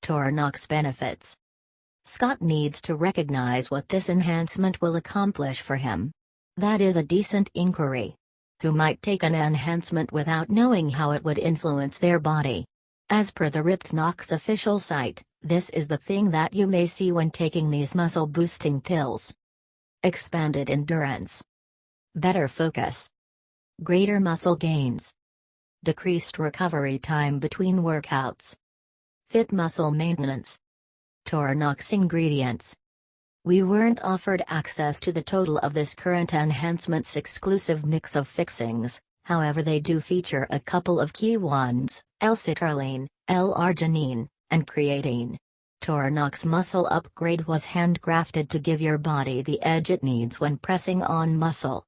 L-Nox benefits. Scott needs to recognize what this enhancement will accomplish for him. That is a decent inquiry. Who might take an enhancement without knowing how it would influence their body? As per the Ripped NOX official site, this is the thing that you may see when taking these muscle-boosting pills. Expanded endurance. Better focus. Greater muscle gains. Decreased recovery time between workouts. Fit muscle maintenance. L-Nox ingredients. We weren't offered access to the total of this current enhancement's exclusive mix of fixings, however they do feature a couple of key ones, L-Citrulline, L-Arginine, and Creatine. L-Nox muscle upgrade was handcrafted to give your body the edge it needs when pressing on muscle.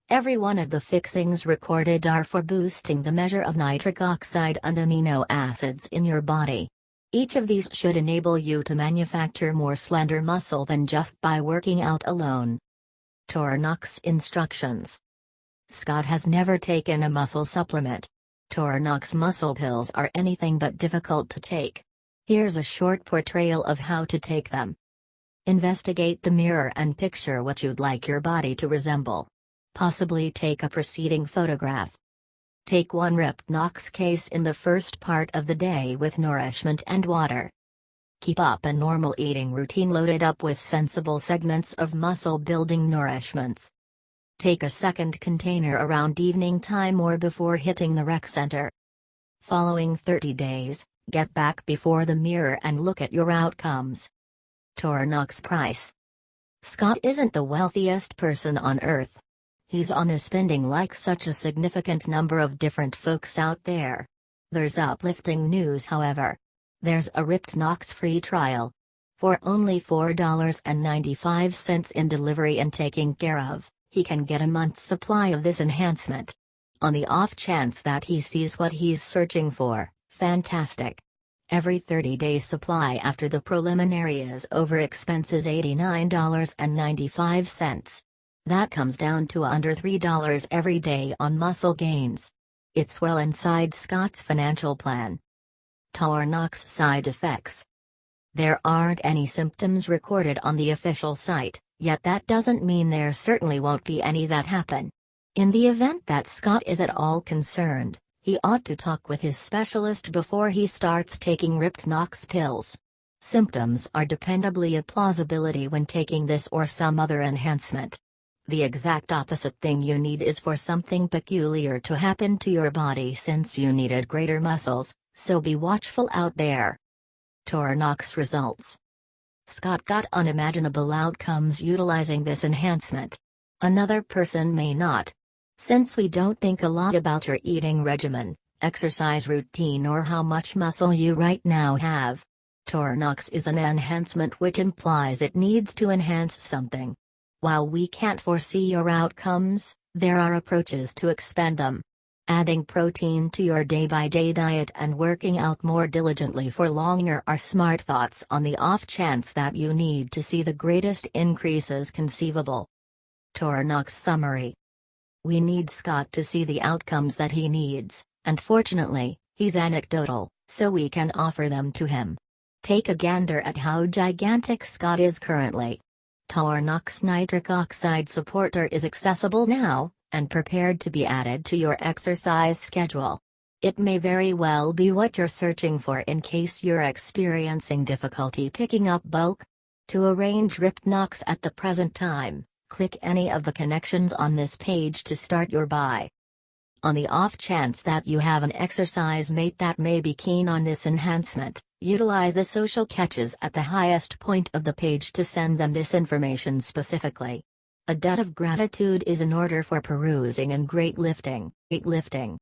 Every one of the fixings recorded are for boosting the measure of nitric oxide and amino acids in your body. Each of these should enable you to manufacture more slender muscle than just by working out alone. L-Nox instructions. Scott has never taken a muscle supplement. L-Nox muscle pills are anything but difficult to take. Here's a short portrayal of how to take them. Investigate the mirror and picture what you'd like your body to resemble. Possibly take a preceding photograph. Take 1 Ripped NOX case in the first part of the day with nourishment and water. Keep up a normal eating routine loaded up with sensible segments of muscle-building nourishments. Take a second container around evening time or before hitting the rec center. Following 30 days, get back before the mirror and look at your outcomes. L-Nox price. Scott isn't the wealthiest person on earth. He's on a spending like such a significant number of different folks out there. There's uplifting news however. There's a Ripped NOX free trial. For only $4.95 in delivery and taking care of, he can get a month's supply of this enhancement. On the off chance that he sees what he's searching for, fantastic. Every 30-day supply after the preliminary is over expenses $89.95. That comes down to under $3 every day on muscle gains. It's well inside Scott's financial plan. L-Nox side effects. There aren't any symptoms recorded on the official site, yet that doesn't mean there certainly won't be any that happen. In the event that Scott is at all concerned, he ought to talk with his specialist before he starts taking Ripped NOX pills. Symptoms are dependably a plausibility when taking this or some other enhancement. The exact opposite thing you need is for something peculiar to happen to your body since you needed greater muscles, so be watchful out there. L-Nox results. Scott got unimaginable outcomes utilizing this enhancement. Another person may not. Since we don't think a lot about your eating regimen, exercise routine or how much muscle you right now have. L-Nox is an enhancement which implies it needs to enhance something. While we can't foresee your outcomes, there are approaches to expand them. Adding protein to your day-by-day diet and working out more diligently for longer are smart thoughts on the off chance that you need to see the greatest increases conceivable. L-Nox summary. We need Scott to see the outcomes that he needs, and fortunately, he's anecdotal, so we can offer them to him. Take a gander at how gigantic Scott is currently. L-Nox nitric oxide supporter is accessible now, and prepared to be added to your exercise schedule. It may very well be what you're searching for in case you're experiencing difficulty picking up bulk. To arrange Ripped NOX at the present time, click any of the connections on this page to start your buy. On the off chance that you have an exercise mate that may be keen on this enhancement, utilize the social catches at the highest point of the page to send them this information specifically. A debt of gratitude is in order for perusing and great lifting.